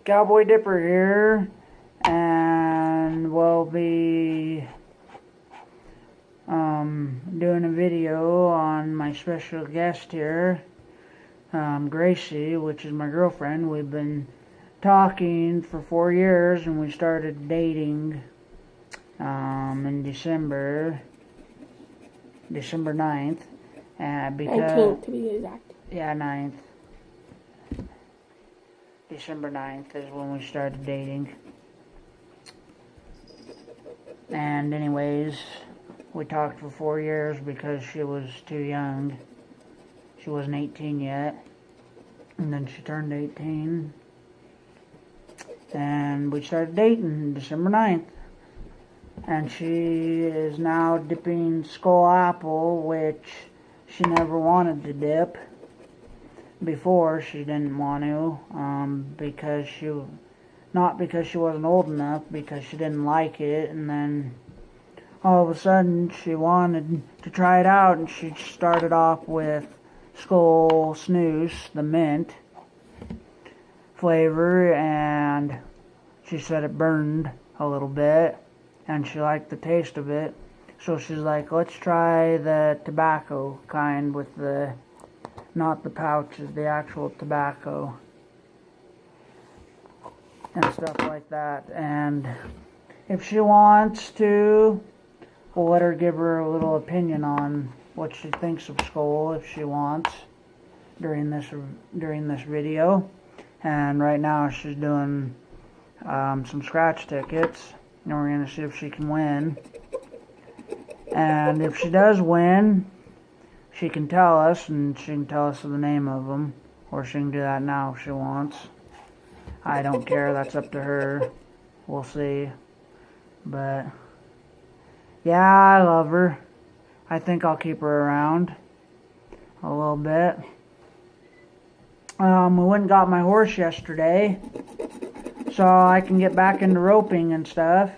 Cowboy Dipper here, and we'll be doing a video on my special guest here, Gracie, which is my girlfriend. We've been talking for 4 years, and we started dating in December 9th, because 19th to be exact. Yeah, 9th. December 9th is when we started dating. And anyways, we talked for 4 years because she was too young. She wasn't 18 yet. And then she turned 18. And we started dating December 9th. And she is now dipping Skull Apple, which she never wanted to dip. Before, she didn't want to, not because she wasn't old enough, because she didn't like it, and then all of a sudden she wanted to try it out, and she started off with Skull Snooze, the mint flavor, and she said it burned a little bit, and she liked the taste of it, so she's like, let's try the tobacco kind with the not the pouches, the actual tobacco and stuff like that. And if she wants to, we'll let her give her a little opinion on what she thinks of Skull if she wants during this video. And right now she's doing some scratch tickets, and we're going to see if she can win. And if she does win, she can tell us, and she can tell us the name of them, or she can do that now if she wants. I don't care, that's up to her. We'll see. But, yeah, I love her. I think I'll keep her around a little bit. We went and got my horse yesterday, so I can get back into roping and stuff.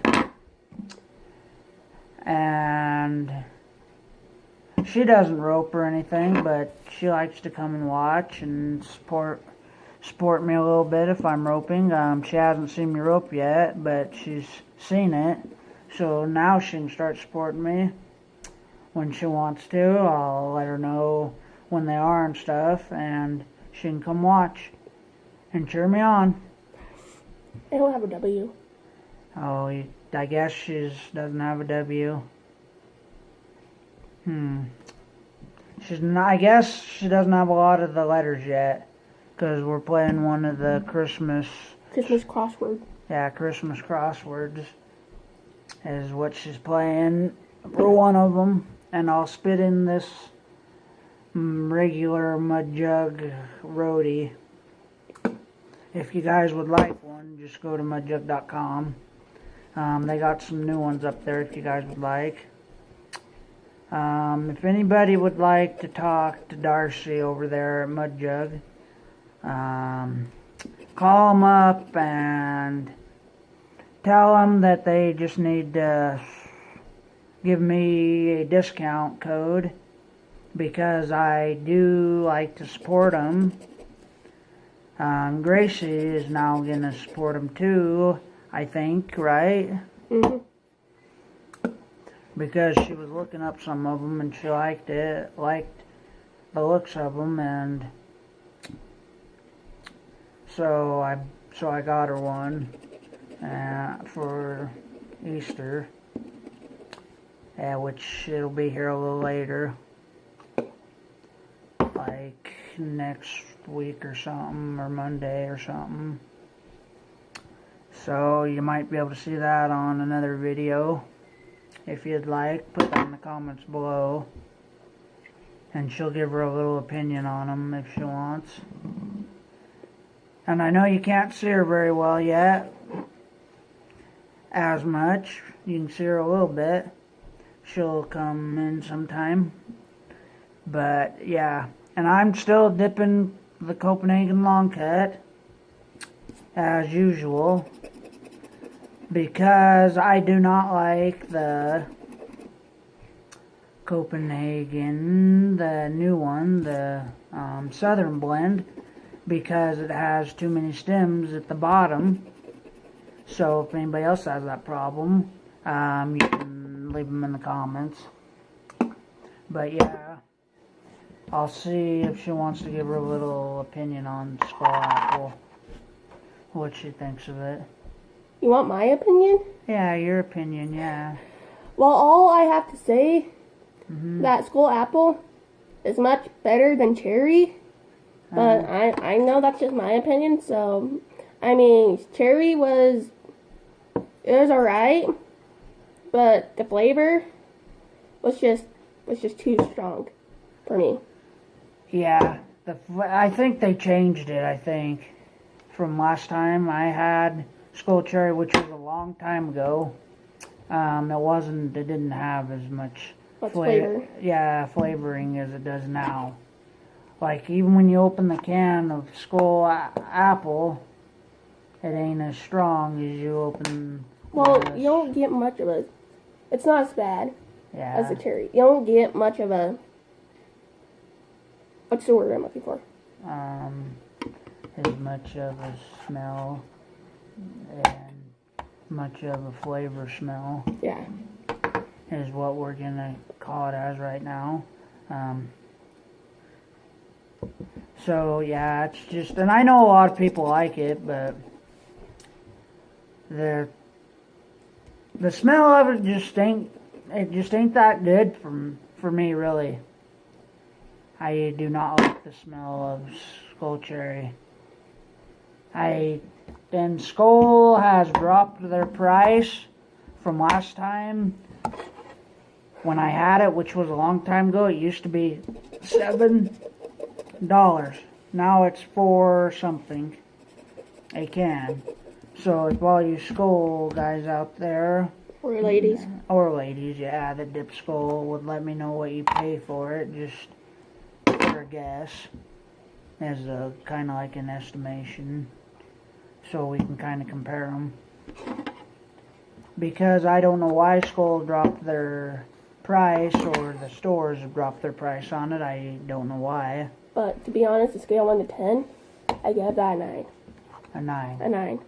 And she doesn't rope or anything, but she likes to come and watch and support me a little bit if I'm roping. She hasn't seen me rope yet, but she's seen it, so now she can start supporting me when she wants to. I'll let her know when they are and stuff, and she can come watch and cheer me on. I don't have a W. Oh, I guess she doesn't have a W. I guess she doesn't have a lot of the letters yet, because we're playing one of the Christmas crossword. Yeah, Christmas crosswords is what she's playing for one of them. And I'll spit in this regular mud jug roadie. If you guys would like one, just go to mudjug.com. They got some new ones up there if you guys would like. If anybody would like to talk to Darcy over there at Mud Jug, call them up and tell them that they just need to give me a discount code, because I do like to support them. Gracie is now going to support them too, I think, right? Mm-hmm. Because she was looking up some of them and she liked the looks of them, and so I got her one for Easter, which it'll be here a little later, like next week or something, or Monday or something. So you might be able to see that on another video. If you'd like, put that in the comments below, and she'll give her a little opinion on them if she wants. And I know you can't see her very well yet, as much. You can see her a little bit. She'll come in sometime. But yeah, and I'm still dipping the Copenhagen long cut, as usual, because I do not like the Copenhagen, the new one, the Southern blend, because it has too many stems at the bottom. So if anybody else has that problem, you can leave them in the comments. But yeah, I'll see if she wants to give her a little opinion on skull apple, what she thinks of it. You want my opinion? Yeah, your opinion, yeah. Well, all I have to say, that skull apple is much better than cherry. But I know that's just my opinion, so, I mean, cherry it was alright, but the flavor was just too strong for me. Yeah, I think they changed it, I think. From last time I had skull cherry, which was a long time ago, it didn't have as much flavor. Yeah, flavoring as it does now. Like, even when you open the can of skull apple, it ain't as strong as you open. Well, you don't get much of it. It's not as bad as the cherry. You don't get much of a. What's the word I'm looking for? As much of a smell and much of a flavor smell. Yeah. Is what we're gonna call it as right now. So yeah, it's just, and I know a lot of people like it, but the smell of it just ain't that good for me, really. I do not like the smell of skull cherry. And Skull has dropped their price from last time when I had it, which was a long time ago. It used to be $7. Now it's $4 something a can. So if all you Skull guys out there, or ladies, yeah, that dip Skull, would let me know what you pay for it, just for a guess, as a kind of like an estimation, so we can kind of compare them. Because I don't know why Skull dropped their price, or the stores have dropped their price on it. I don't know why. But to be honest, the scale 1 to 10, I give that a 9. A 9. A 9.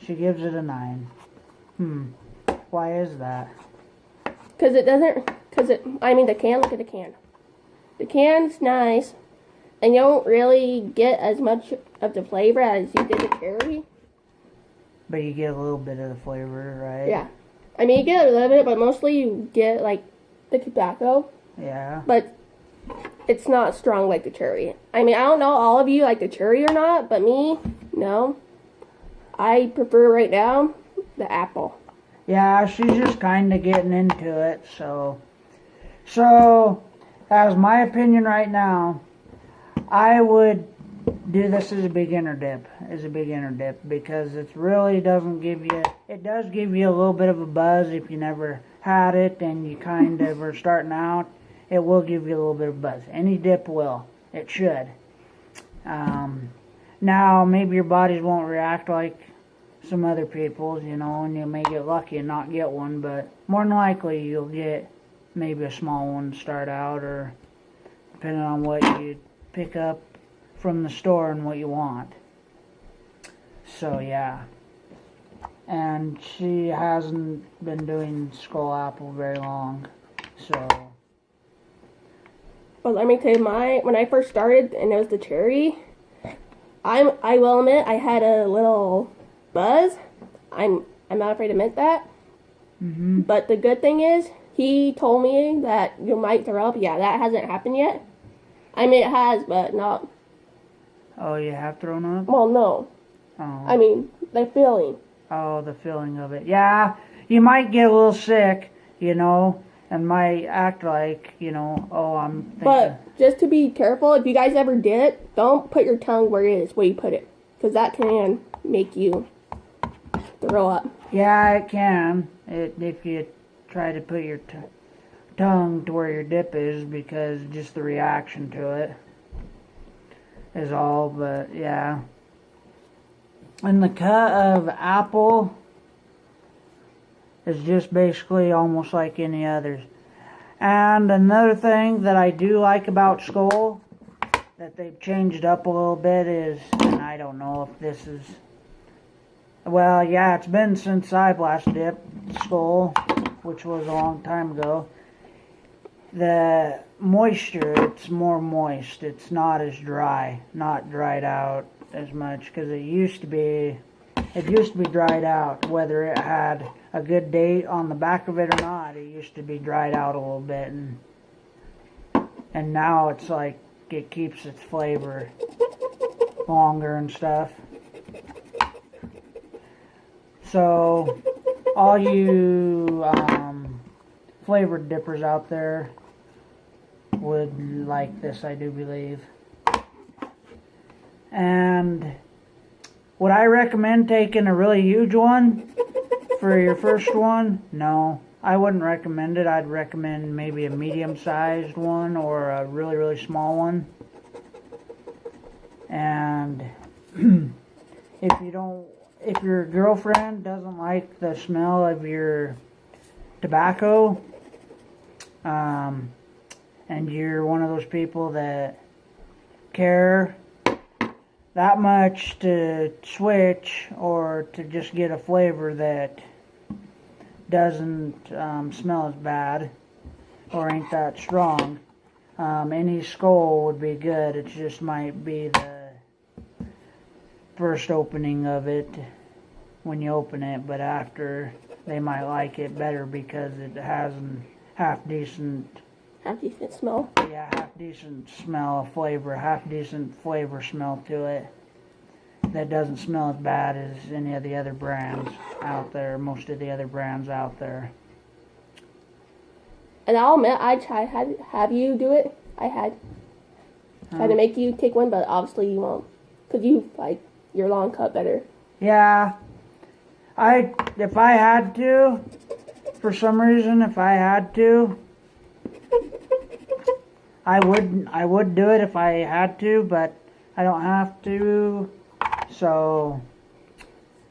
She gives it a 9. Why is that? Because the can, look at the can. The can's nice, and you don't really get as much of the flavor as you did the cherry. But you get a little bit of the flavor, right? Yeah. I mean, you get a little bit, but mostly you get, like, the tobacco. Yeah. But it's not strong like the cherry. I mean, I don't know all of you like the cherry or not, but me, no. I prefer right now the apple. Yeah, she's just kind of getting into it, so as my opinion right now, I would do this as a beginner dip, because it really doesn't give you, it does give you a little bit of a buzz if you never had it and you kind of are starting out. It will give you a little bit of buzz. Any dip will. It should. Now, maybe your bodies won't react like some other people's, and you may get lucky and not get one, but more than likely you'll get maybe a small one to start out, or depending on what you pick up from the store and what you want. So, yeah. And she hasn't been doing skull apple very long, so. But let me tell you, when I first started and it was the cherry, I will admit I had a little buzz. I'm not afraid to admit that. But the good thing is, he told me that you might throw up. Yeah, that hasn't happened yet. I mean, it has, but not. Oh, you have thrown up? Well, no. Oh. I mean, the feeling. Oh, the feeling of it. Yeah, you might get a little sick, and might act like, oh, I'm thinking. But just to be careful, if you guys ever did it, don't put your tongue where it is, where you put it. Because that can make you throw up. Yeah, it can. If you try to put your tongue to where your dip is, because just the reaction to it is all, but yeah. And the cut of apple is just basically almost like any others. And another thing that I do like about Skull that they've changed up a little bit is, and I don't know if this is, well, yeah, it's been since I've last dipped Skull, which was a long time ago. The moisture, it's more moist. It's not as dry, not dried out as much, because it used to be dried out, whether it had a good date on the back of it or not. It used to be dried out a little bit, and now it's like it keeps its flavor longer and stuff. So all you flavored dippers out there would like this, I do believe. And would I recommend taking a really huge one for your first one? No, I wouldn't recommend it. I'd recommend maybe a medium-sized one or a really, really small one. And if your girlfriend doesn't like the smell of your tobacco, and you're one of those people that care that much to switch or to just get a flavor that doesn't smell as bad or ain't that strong, any Skull would be good. It just might be the first opening of it when you open it, but after they might like it better because it has a half decent smell. Yeah, half decent smell, flavor, half decent flavor smell to it. That doesn't smell as bad as any of the other brands out there, most of the other brands out there. And I'll admit, I have you do it. I had tried to make you take one, but obviously you won't, because you like your long cut better. Yeah, if I had to, for some reason, if I had to, I would do it if I had to, but I don't have to, so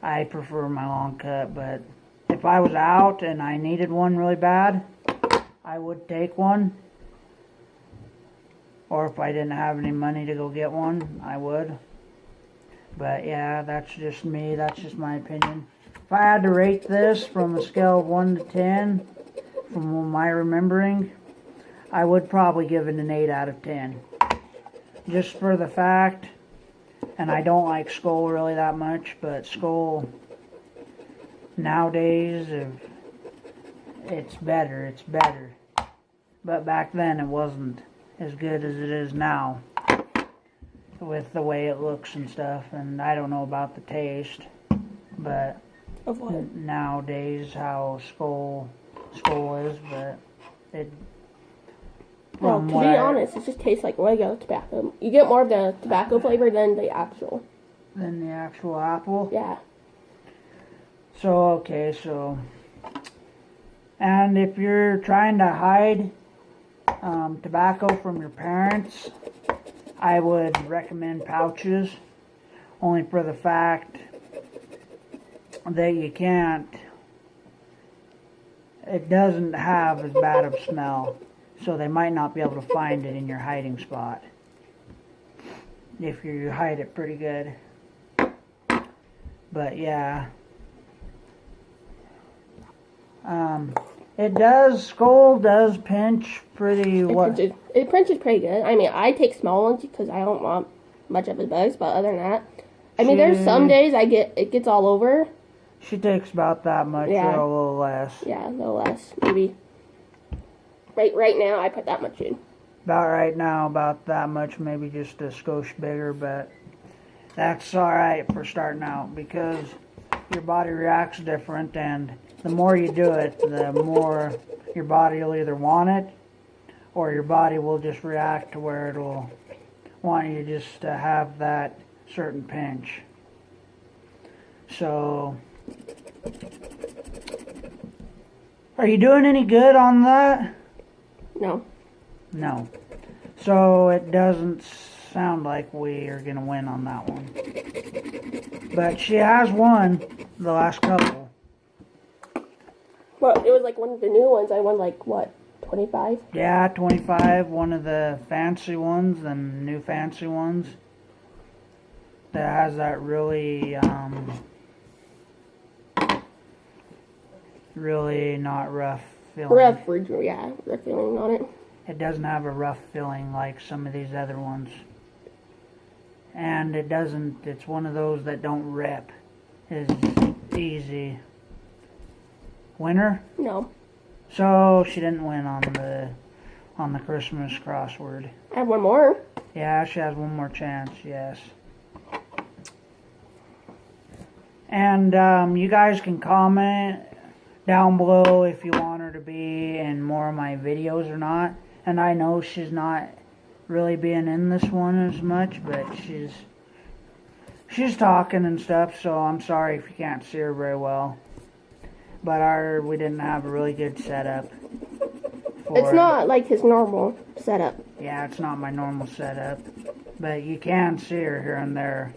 I prefer my long cut. But if I was out and I needed one really bad, I would take one. Or if I didn't have any money to go get one, I would. But yeah, that's just me, that's just my opinion. If I had to rate this from a scale of 1 to 10, from my remembering, I would probably give it an 8 out of 10. Just for the fact, and I don't like Skull really that much, but Skull nowadays, it's better. But back then it wasn't as good as it is now, with the way it looks and stuff, and I don't know about the taste, but Of what? Nowadays how Skull is, but it... Well, to be honest, it just tastes like regular tobacco. You get more of the tobacco flavor than the actual. Than the actual apple? Yeah. So, okay, so... And if you're trying to hide tobacco from your parents, I would recommend pouches, only for the fact that you can't... It doesn't have as bad of smell. So they might not be able to find it in your hiding spot if you hide it pretty good. But yeah, Skull does pinch pretty. It pinches pretty good. I mean, I take small ones because I don't want much of the bugs. But other than that, I mean, there's some days it gets all over. She takes about that much, or a little less. Yeah, a little less, maybe. Right now, I put that much in. About right now, about that much, maybe just a skosh bigger, but that's alright for starting out, because your body reacts different, and the more you do it, the more your body will either want it, or your body will just react to where it'll want you just to have that certain pinch. So, are you doing any good on that? No. No. So it doesn't sound like we are going to win on that one. But she has won the last couple. Well, it was like one of the new ones. I won like, what, 25? Yeah, 25. One of the fancy ones, the new fancy ones. That has that really, really not rough feeling. Rough feeling on it. It doesn't have a rough feeling like some of these other ones. And it's one of those that don't rip. It's easy. Winner? No. So she didn't win on the Christmas crossword. I have one more. Yeah, she has one more chance, yes. And you guys can comment down below if you want her to be in more of my videos or not. And I know she's not really being in this one as much, but she's talking and stuff, so I'm sorry if you can't see her very well. But we didn't have a really good setup. It's not like his normal setup. Yeah, it's not my normal setup. But you can see her here and there,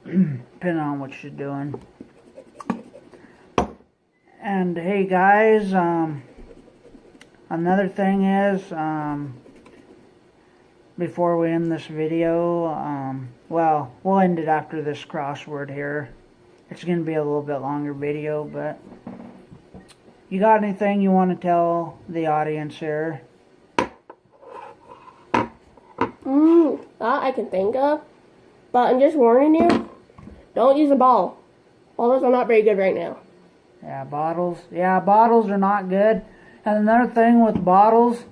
depending on what she's doing. And hey guys, another thing is, before we end this video, well, we'll end it after this crossword here. It's going to be a little bit longer video, but you got anything you want to tell the audience here? I can think of, but I'm just warning you, don't use a ball. Bottles are not very good right now. Yeah, bottles are not good. And another thing with bottles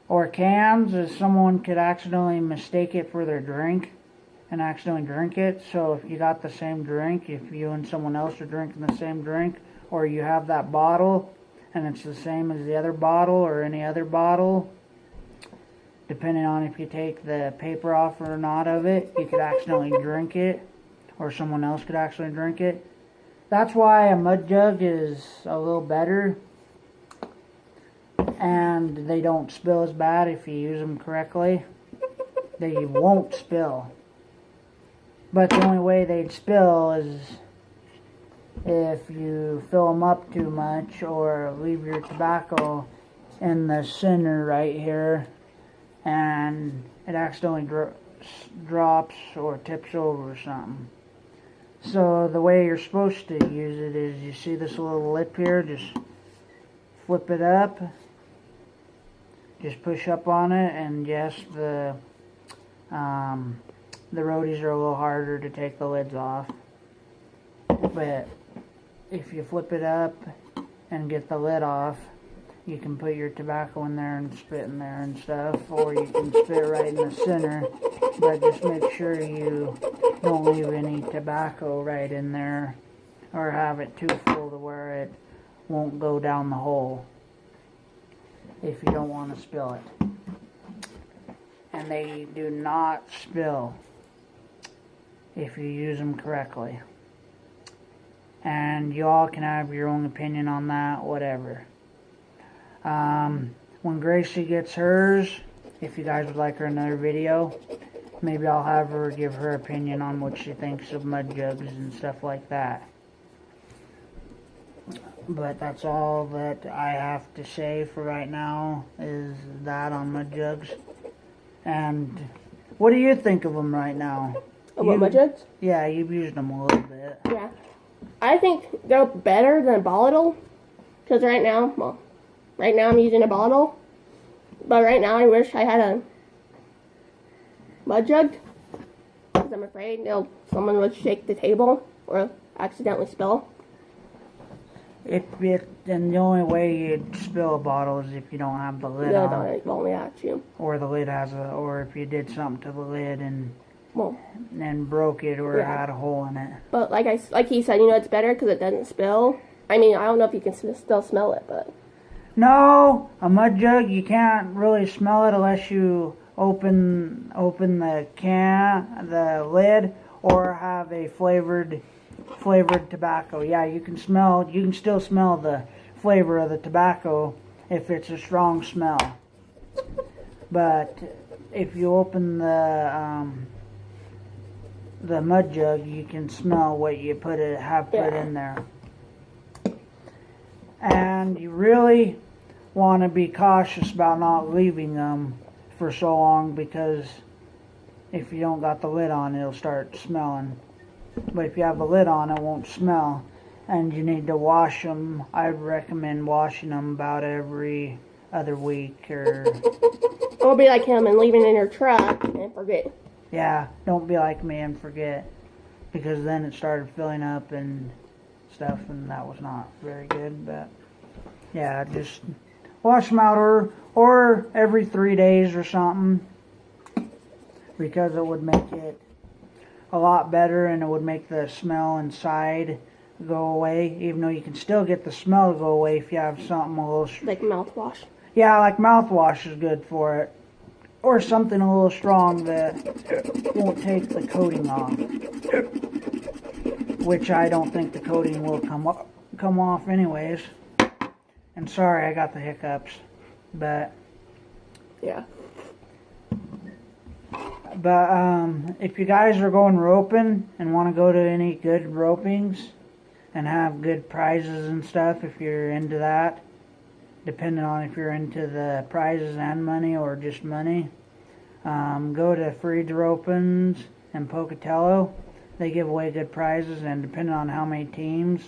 or cans is someone could accidentally mistake it for their drink and accidentally drink it. So if you got the same drink, if you and someone else are drinking the same drink, or you have that bottle and it's the same as the other bottle or any other bottle, depending on if you take the paper off or not of it, you could accidentally drink it, or someone else could accidentally drink it. That's why a mud jug is a little better, and they don't spill as bad if you use them correctly. They won't spill. But the only way they'd spill is if you fill them up too much or leave your tobacco in the center right here and it accidentally drops or tips over or something. So the way you're supposed to use it is, you see this little lip here, just flip it up, just push up on it, and yes, the roadies are a little harder to take the lids off, but if you flip it up and get the lid off, you can put your tobacco in there and spit in there and stuff, or you can spit right in the center, but just make sure you don't leave any tobacco right in there or have it too full to where it won't go down the hole if you don't want to spill it. And they do not spill if you use them correctly. And you all can have your own opinion on that, whatever. When Gracie gets hers, if you guys would like her another video, maybe I'll have her give her opinion on what she thinks of mud jugs and stuff like that. But that's all that I have to say for right now, is that on mud jugs. And what do you think of them right now? About mud jugs? Yeah, you've used them a little bit. Yeah. I think they're better than a bottle, because right now I'm using a bottle, but right now I wish I had a mud jug, because I'm afraid someone would shake the table or accidentally spill. And the only way you'd spill a bottle is if you don't have the lid on. No, it won't react to you. Or the lid or if you did something to the lid and broke it or had a hole in it. But like he said, it's better because it doesn't spill. I mean, I don't know if you can still smell it, but... No, a mud jug, you can't really smell it unless you open the lid, or have a flavored tobacco. Yeah, you can still smell the flavor of the tobacco if it's a strong smell. But if you open the mud jug, you can smell what you put in there. And you really want to be cautious about not leaving them for so long, because if you don't got the lid on, it'll start smelling. But if you have the lid on, it won't smell. And you need to wash them. I recommend washing them about every other week. Or be like him and leaving it in your truck and forget. Yeah, don't be like me and forget. Because then it started filling up and stuff, and that was not very good. But yeah, just wash them out, or every 3 days or something, because it would make it a lot better, and it would make the smell inside go away, even though you can still get the smell to go away if you have something a little... Like mouthwash. Yeah, like mouthwash is good for it. Or something a little strong that won't take the coating off. Which I don't think the coating will come off anyways. And sorry, I got the hiccups. But... yeah. But if you guys are going roping and want to go to any good ropings and have good prizes and stuff, if you're into that, depending on if you're into the prizes and money or just money, go to Freed's Ropings in Pocatello. They give away good prizes, and depending on how many teams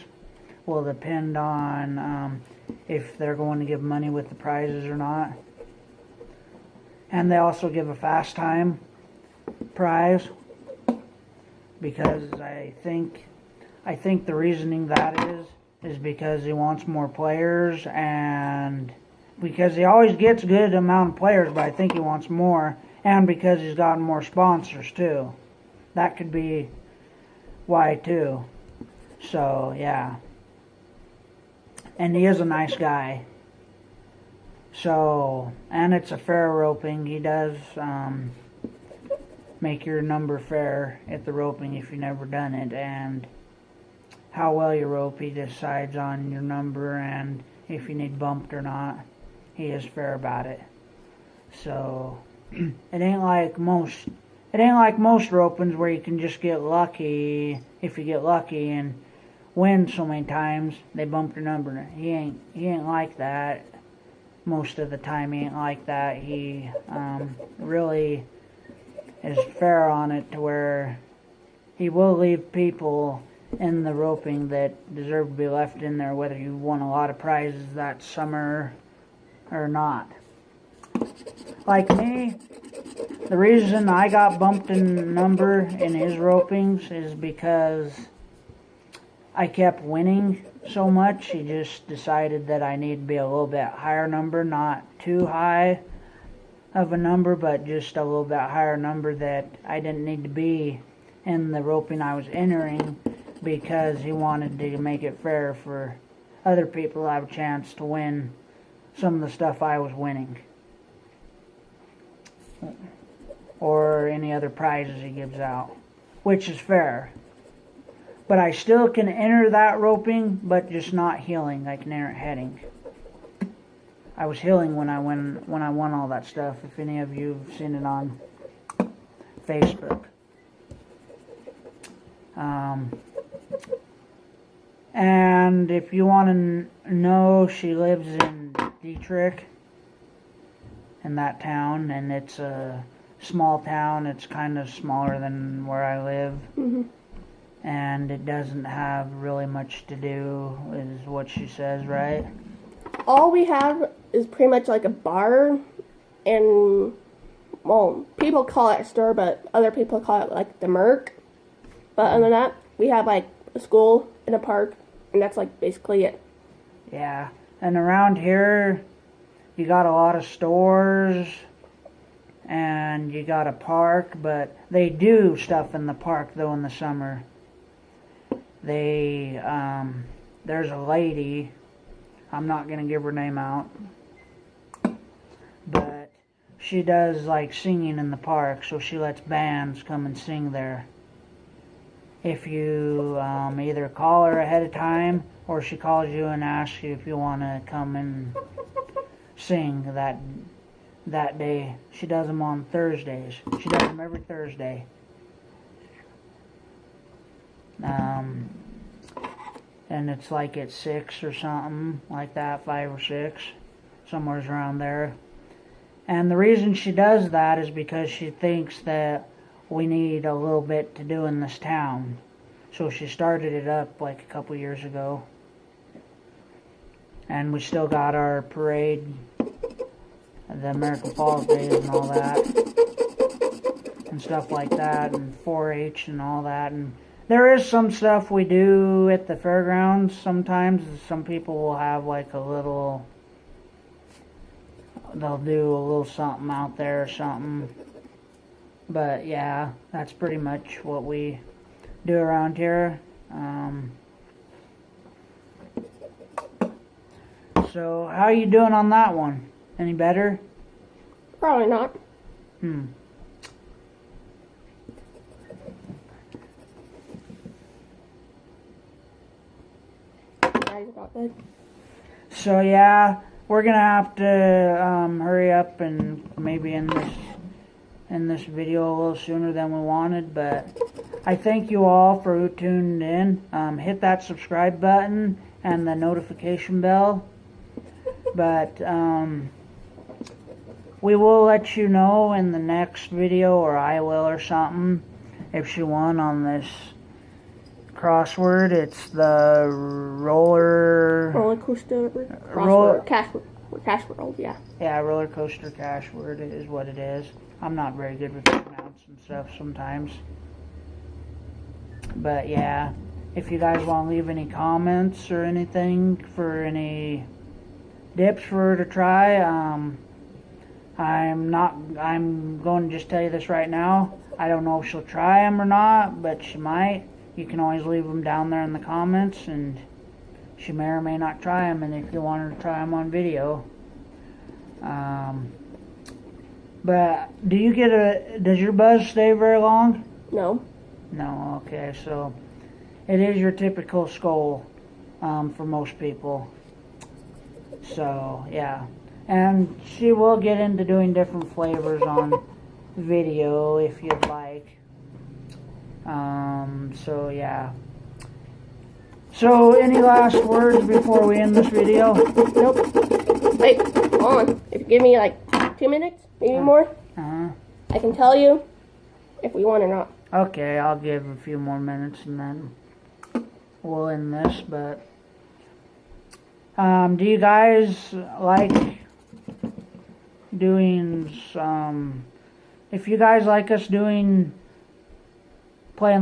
will depend on if they're going to give money with the prizes or not. And they also give a fast time prize, because I think the reasoning that is because he wants more players, and because he always gets a good amount of players, but I think he wants more, and because he's gotten more sponsors too. That could be why too. So yeah, and he is a nice guy. So, and it's a fair roping. He does make your number fair at the roping if you've never done it, and how well you rope, he decides on your number and if you need bumped or not. He is fair about it. So it ain't like most ropings where you can just get lucky. If you get lucky and win so many times, they bump your number. He ain't like that. Most of the time he ain't like that. He really is fair on it, to where he will leave people in the roping that deserve to be left in there, whether you won a lot of prizes that summer or not. Like me, the reason I got bumped in number in his ropings is because I kept winning so much. He just decided that I need to be a little bit higher number, not too high of a number, but just a little bit higher number, that I didn't need to be in the roping I was entering, because he wanted to make it fair for other people to have a chance to win some of the stuff I was winning, or any other prizes he gives out, which is fair. But I still can enter that roping, but just not healing. I can enter it heading. I was healing when I won all that stuff, if any of you have seen it on Facebook. And if you want to know, she lives in Dietrich, in that town, and it's a small town. It's kind of smaller than where I live. Mm-hmm. And it doesn't have really much to do, is what she says, right? All we have is pretty much like a bar, and, well, people call it a store, but other people call it like the Merc. But other than that, we have like a school and a park, and that's like basically it. Yeah, and around here, you got a lot of stores, and you got a park, but they do stuff in the park though in the summer. There's a lady, I'm not going to give her name out, but she does like singing in the park, so she lets bands come and sing there. If you either call her ahead of time, or she calls you and asks you if you want to come and sing that day. She does them on Thursdays. She does them every Thursday. And it's like at 6 or something like that, 5 or 6. somewhere around there. And the reason she does that is because she thinks that we need a little bit to do in this town. So she started it up like a couple years ago. And we still got our parade, the American Falls Days and all that, and stuff like that, and 4-H and all that. And there is some stuff we do at the fairgrounds sometimes. Some people will have like a little, they'll do a little something out there or something. But yeah, that's pretty much what we do around here. So how you doing on that one? Any better? Probably not. Not good. So yeah, we're gonna have to hurry up and maybe end this video a little sooner than we wanted, but I thank you all for who tuned in. Hit that subscribe button and the notification bell. But we will let you know in the next video, or I will or something, if she won on this crossword. It's the roller coaster crossword, cash world, yeah. Yeah, roller coaster cash word is what it is. I'm not very good with pronouncing stuff sometimes. But yeah, if you guys want to leave any comments or anything for any dips for her to try, I'm going to just tell you this right now. I don't know if she'll try them or not, but she might. You can always leave them down there in the comments, and she may or may not try them, and if you want her to try them on video. But does your buzz stay very long? No. No, okay, so it is your typical skull for most people. So, yeah. And she will get into doing different flavors on video if you'd like. So, yeah. So, any last words before we end this video? Nope. Wait, hold on. If you give me like 2 minutes, maybe more, I can tell you if we won or not. Okay, I'll give a few more minutes and then we'll end this, but do you guys like doing if you guys like us playing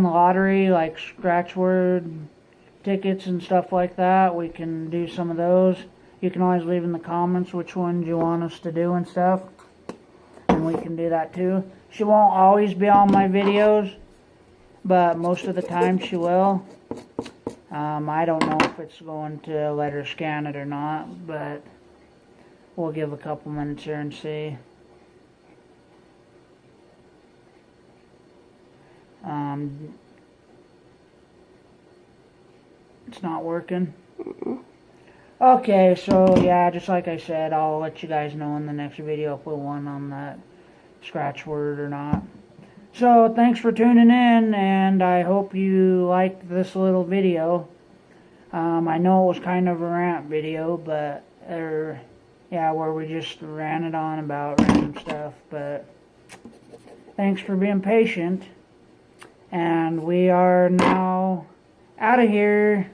the lottery, like scratch word tickets and stuff like that, we can do some of those. You can always leave in the comments which ones you want us to do and stuff, and we can do that too. She won't always be on my videos, but most of the time she will. I don't know if it's going to let her scan it or not, but we'll give a couple minutes here and see. It's not working. Okay, so yeah, just like I said, I'll let you guys know in the next video if we won on that scratch word or not. So thanks for tuning in, and I hope you liked this little video. I know it was kind of a rant video, but yeah, where we just ranted on about random stuff, but thanks for being patient, and we are now out of here.